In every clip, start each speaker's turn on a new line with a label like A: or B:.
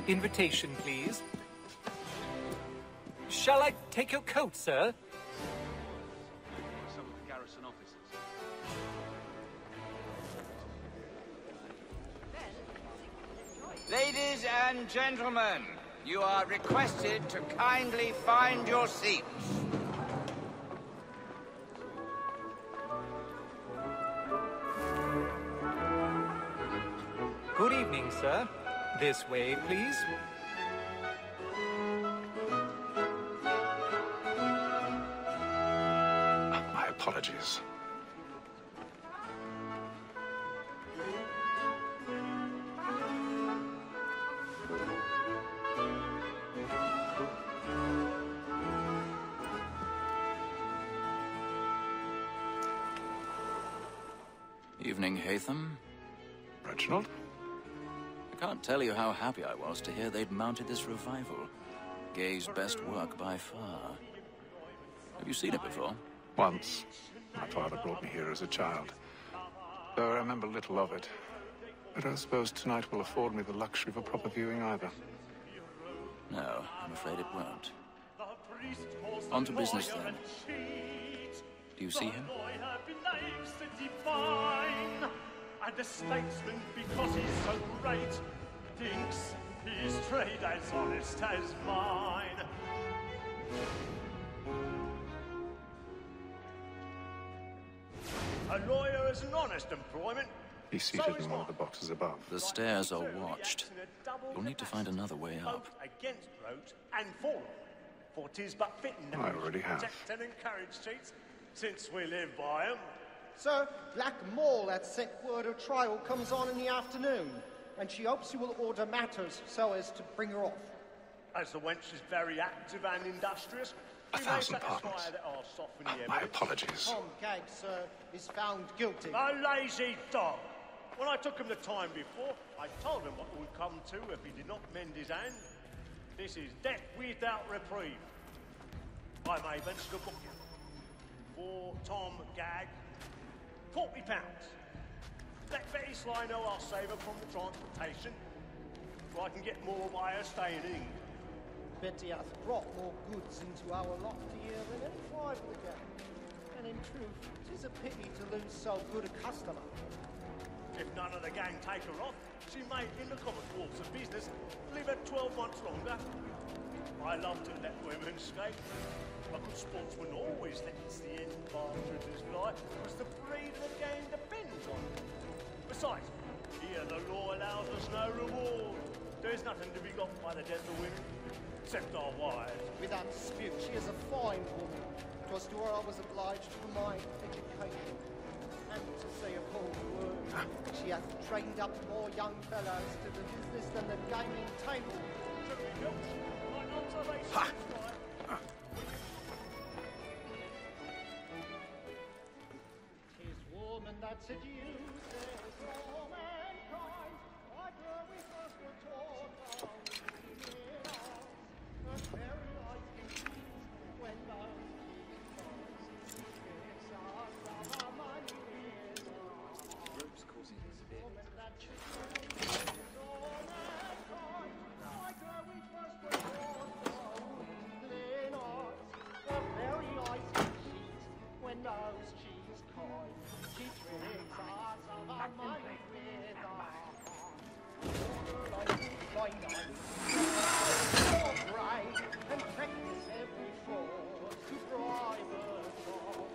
A: Invitation, please. Shall I take your coat, sir?
B: Some of the garrison officers.
C: Ladies and gentlemen, you are requested to kindly find your seats.
A: Good evening, sir. This way, please.
D: My apologies.
E: Evening, Hatham.
D: Reginald?
E: I can't tell you how happy I was to hear they'd mounted this revival. Gay's best work by far. Have you seen it before?
D: Once. My father brought me here as a child. Though I remember little of it. But I suppose tonight will afford me the luxury of a proper viewing either.
E: No, I'm afraid it won't. On to business then. Do you see him?
F: And the statesman, because he's so great, thinks his trade as honest as mine. A lawyer is an honest employment.
D: He's seated in one of the boxes above.
E: The stairs are watched. You'll need to find another way up.
F: Against rote and for, for 'tis but fitting that
D: I already have.
F: protect and encourage cheats, since we live by 'em.
G: Sir, Black Mall had sent word her trial comes on in the afternoon, and she hopes you will order matters so as to bring her off.
F: As the wench is very active and industrious, we may
D: 1,000
F: satisfy
D: pardons.
F: that our soften the
D: My
F: evidence.
D: apologies.
G: Tom Gagg, sir, is found guilty.
F: A lazy dog! When I took him the time before, I told him what would come to if he did not mend his hand. This is death without reprieve. I may venture to book you. For Tom Gagg, £40. Let Betty Sly know I'll save her from the transportation, so I can get more by her staying in England.
G: Betty hath brought more goods into our lofty here than any rival again. And in truth, 'tis a pity to lose so good a customer.
F: If none of the gang take her off, she may, in the common course of business, live her 12 months longer. I love to let women skate. A good sportsman always lets the end partridges fly, because the breed of the game depends on it. Besides, here the law allows us no reward. There's nothing to be got by the death of women, except our wives.
G: Without dispute, she is a fine woman. 'Twas to her I was obliged for my education. And to say a cold word, she hath trained up more young fellows to the business than the gaming table.
F: Ha!
G: Tis woman that seduces all mankind, like her we first were taught of her very life can choose when love gives us our money is
B: Rope's causing this a bit.
G: woman that seduces all mankind, like her we first were taught of her very life can cheat when knows she's coy. She tricks us of our money with her heart. By night, so bright, and practice every fraud to bribe us all.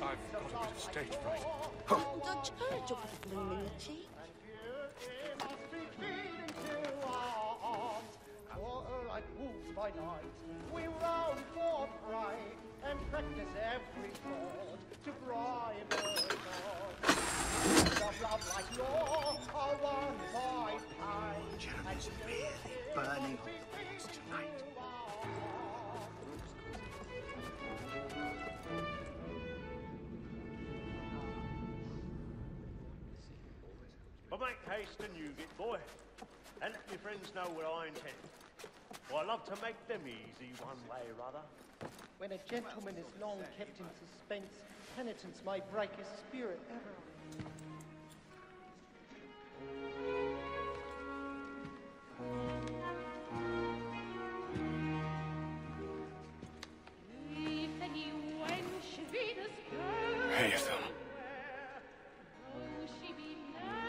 D: I've got it stage right.
H: Don't you urge your little bloom in the cheek?
G: And beauty must be feeding to our arms. For her like wolves by night, we roam for prey, and practice every fraud to bribe us all. Of love like law are won by pain.
I: Germans really burning on the walls tonight.
F: But make haste and you get, boy, and let your friends know what I intend. For I love to make them easy one way or other.
G: When a gentleman is long kept in suspense, penitence may break his spirit ever.
J: pay them.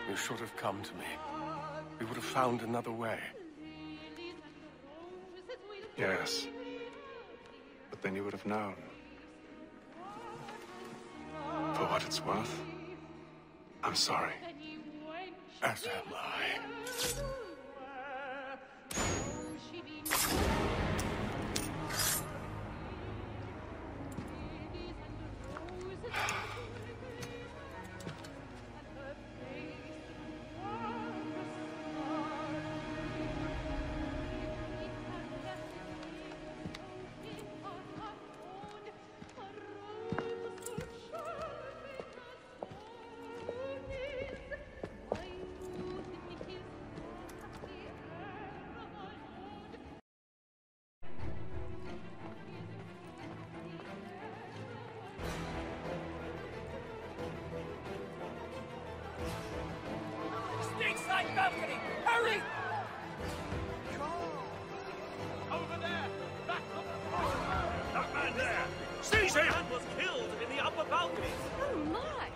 J: You should have come to me. We would have found another way.
D: Yes. But then you would have known. For what it's worth, I'm sorry.
J: As am I.
C: Stateside balcony! Hurry! Over there! Back up! That man there! Seize him! That man was killed in the upper balcony!
H: Oh, my!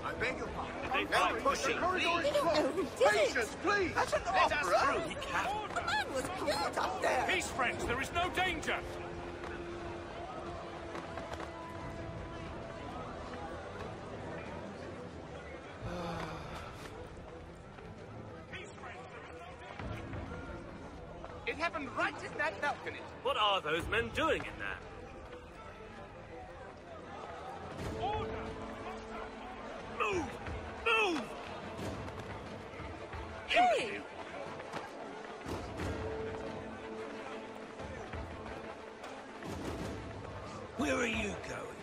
I: I beg your pardon.
C: No pushing, please!
H: They don't know who did it!
I: Patience, please! That's an
C: Let us
I: opera!
C: through, he can't!
H: The man was killed up there!
C: Peace, friends! There is no danger!
I: It happened right in that balcony.
C: What are those men doing in there? Move! Move!
H: Hey!
C: Where are you going?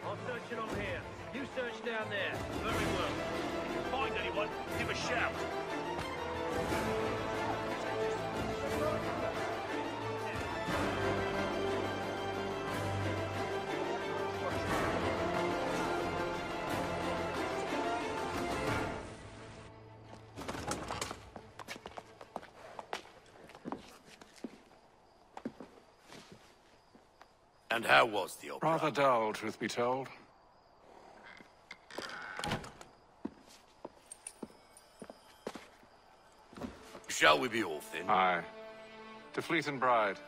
C: I'm searching on here. You search down there. Very well. If you find anyone, give a shout.
J: And how was the opera?
D: Rather dull, truth be told.
J: Shall we be off then?
D: Aye. To Fleet and Bride.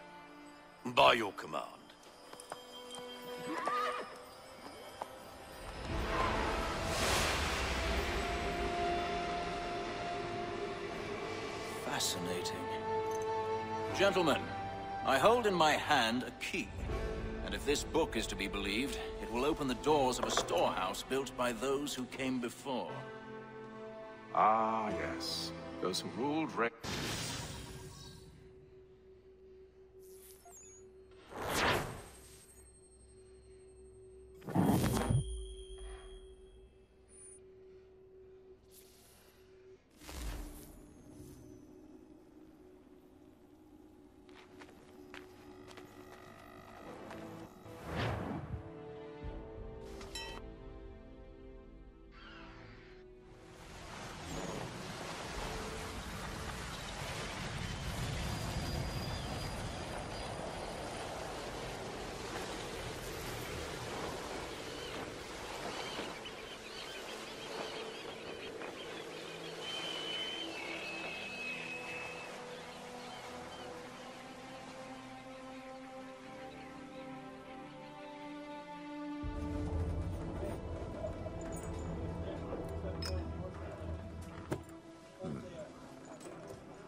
J: By your command.
E: Fascinating. Gentlemen, I hold in my hand a key. And if this book is to be believed, it will open the doors of a storehouse built by those who came before.
D: Ah, yes. Those who ruled...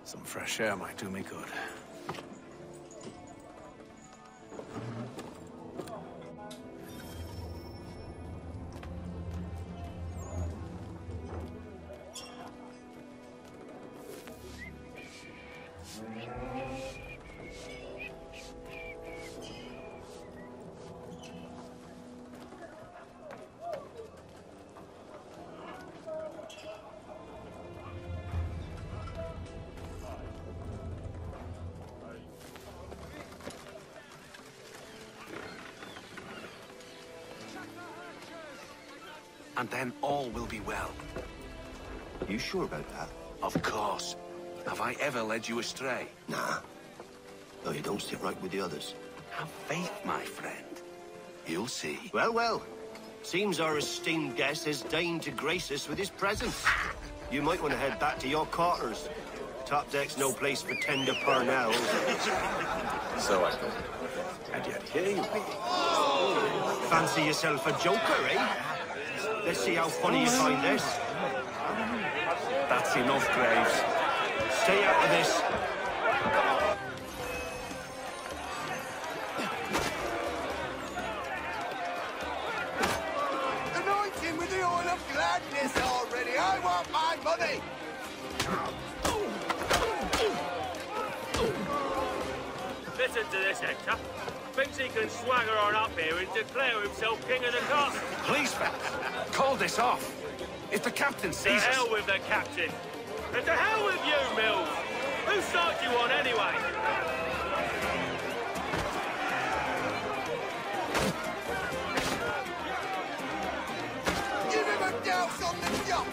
D: Some fresh air might do me good.
I: And then all will be well.
K: You sure about that?
I: Of course.
K: Have I ever led you astray?
I: Nah. No, you don't sit right with the others.
K: Have faith, my friend. You'll see.
I: Well, well. Seems our esteemed guest has deigned to grace us with his presence. You might want to head back to your quarters. Top deck's no place for tender parnells.
K: So I thought. And yet here you be.
I: Fancy yourself a joker, eh? Let's see how funny you find this.
K: That's enough, Graves.
I: Stay out of this.
L: Anoint him with the oil of gladness already. I want my money.
C: Listen to this, Hector. Thinks he can swagger on up here and declare himself king of the castle.
K: Please, fellas, call this off. If the captain
C: To
K: sees us...
C: hell with the captain. And to hell with you, Mills. Whose side you on, anyway?
L: Give him a douse on the yacht.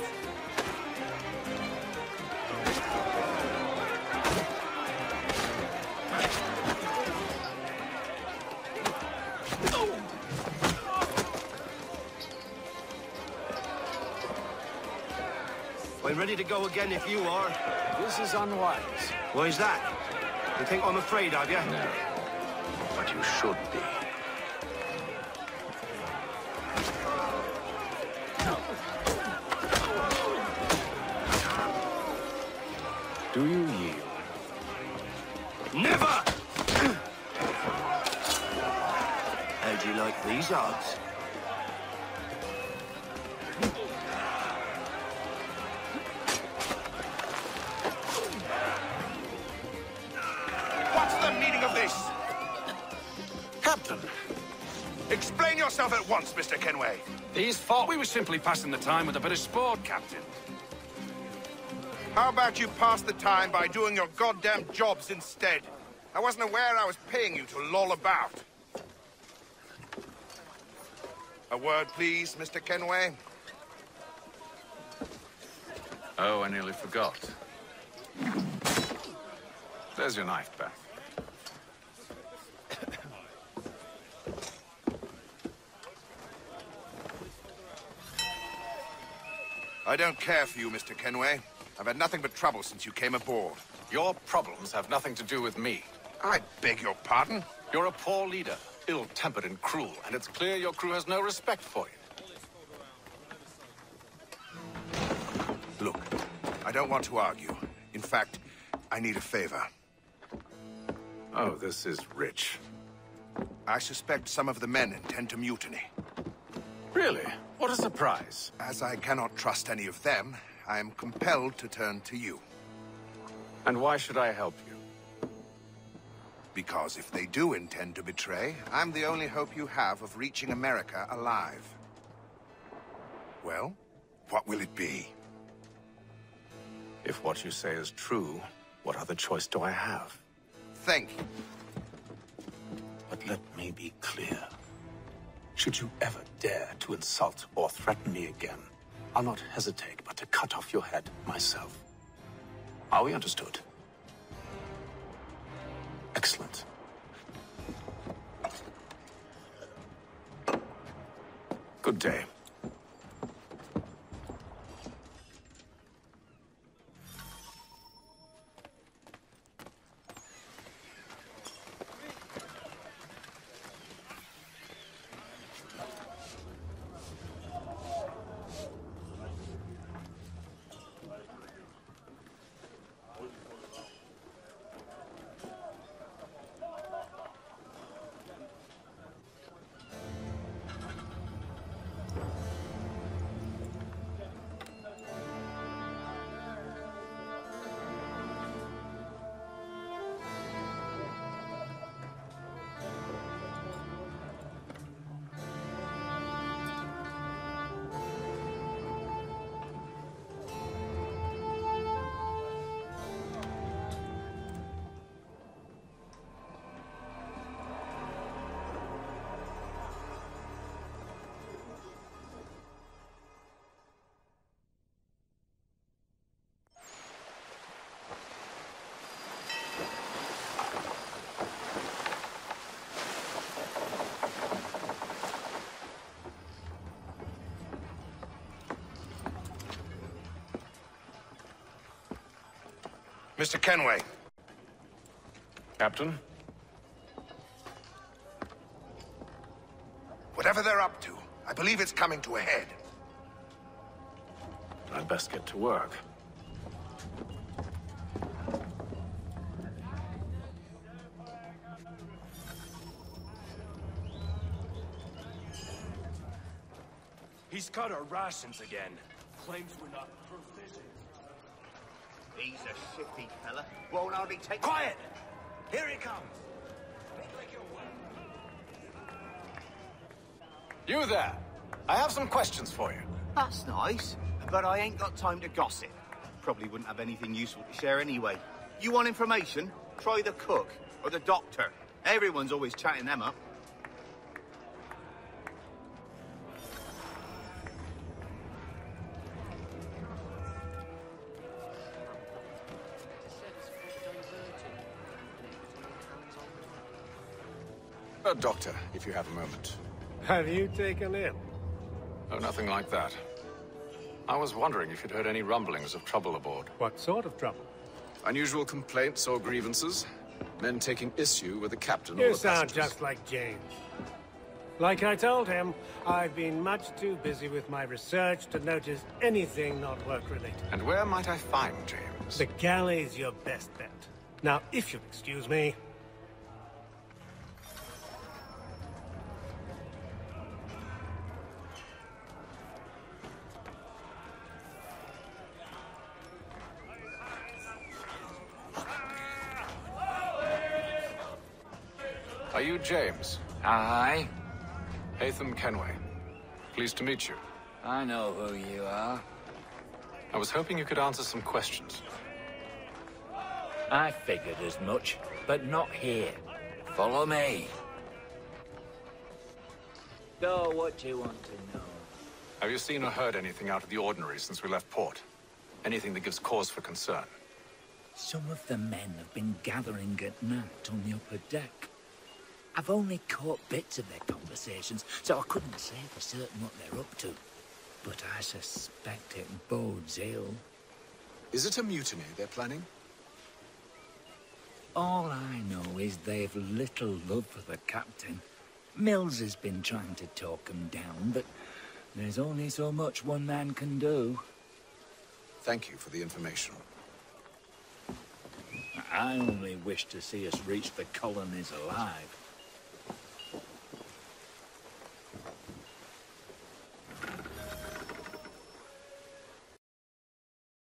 I: I'm ready to go again if you are.
J: This is unwise.
I: Why's that? You think I'm afraid of you?
J: No. But you should be. Do you yield?
I: Never! How'd you like these odds?
L: What's the meaning of this?
K: Captain,
L: Explain yourself at once, Mr. Kenway.
K: these thought we were simply passing the time with a bit of sport, Captain.
L: How about you pass the time by doing your goddamn jobs instead? I wasn't aware I was paying you to loll about. A word, please, Mr. Kenway.
D: Oh, I nearly forgot. There's your knife, Beth.
L: I don't care for you, Mr. Kenway. I've had nothing but trouble since you came aboard.
D: Your problems have nothing to do with me.
L: I beg your pardon?
D: You're a poor leader, ill-tempered and cruel, and it's clear your crew has no respect for you.
L: Look, I don't want to argue. In fact, I need a favor.
D: Oh, this is rich.
L: I suspect some of the men intend to mutiny.
D: Really? What a surprise.
L: As I cannot trust any of them, I am compelled to turn to you.
D: And why should I help you?
L: Because if they do intend to betray, I'm the only hope you have of reaching America alive. Well, what will it be?
D: If what you say is true, what other choice do I have?
L: Thank you.
J: But let me be clear. Should you ever dare to insult or threaten me again, I'll not hesitate but to cut off your head myself. Are we understood? Excellent.
D: Good day.
L: Mr. Kenway.
D: Captain?
L: Whatever they're up to, I believe it's coming to a head.
D: I'd best get to work.
C: He's cut our rations again. Claims we're not proficient.
M: He's a shifty fella. Won't hardly take...
C: Quiet! Here he comes!
J: You there! I have some questions for you.
M: That's nice, but I ain't got time to gossip. Probably wouldn't have anything useful to share anyway. You want information? Try the cook or the doctor. Everyone's always chatting them up.
D: Doctor, if you have a moment.
N: Have you taken ill?
D: Oh, nothing like that. I was wondering if you'd heard any rumblings of trouble aboard.
N: What sort of trouble?
K: Unusual complaints or grievances? Men taking issue with the captain or
N: You
K: the
N: sound
K: passengers?
N: just like James. Like I told him, I've been much too busy with my research to notice anything not work-related.
D: And where might I find James?
N: The galley's your best bet. Now, if you'll excuse me...
D: Are you James?
E: Aye.
D: Hatham Kenway. Pleased to meet you.
E: I know who you are.
D: I was hoping you could answer some questions.
E: I figured as much, but not here. Follow me. So, what do you want to know?
D: Have you seen or heard anything out of the ordinary since we left port? Anything that gives cause for concern?
E: Some of the men have been gathering at night on the upper deck. I've only caught bits of their conversations, so I couldn't say for certain what they're up to. But I suspect it bodes ill.
K: Is it a mutiny they're planning?
E: All I know is they've little love for the captain. Mills has been trying to talk him down, but there's only so much one man can do.
K: Thank you for the information.
E: I only wish to see us reach the colonies alive.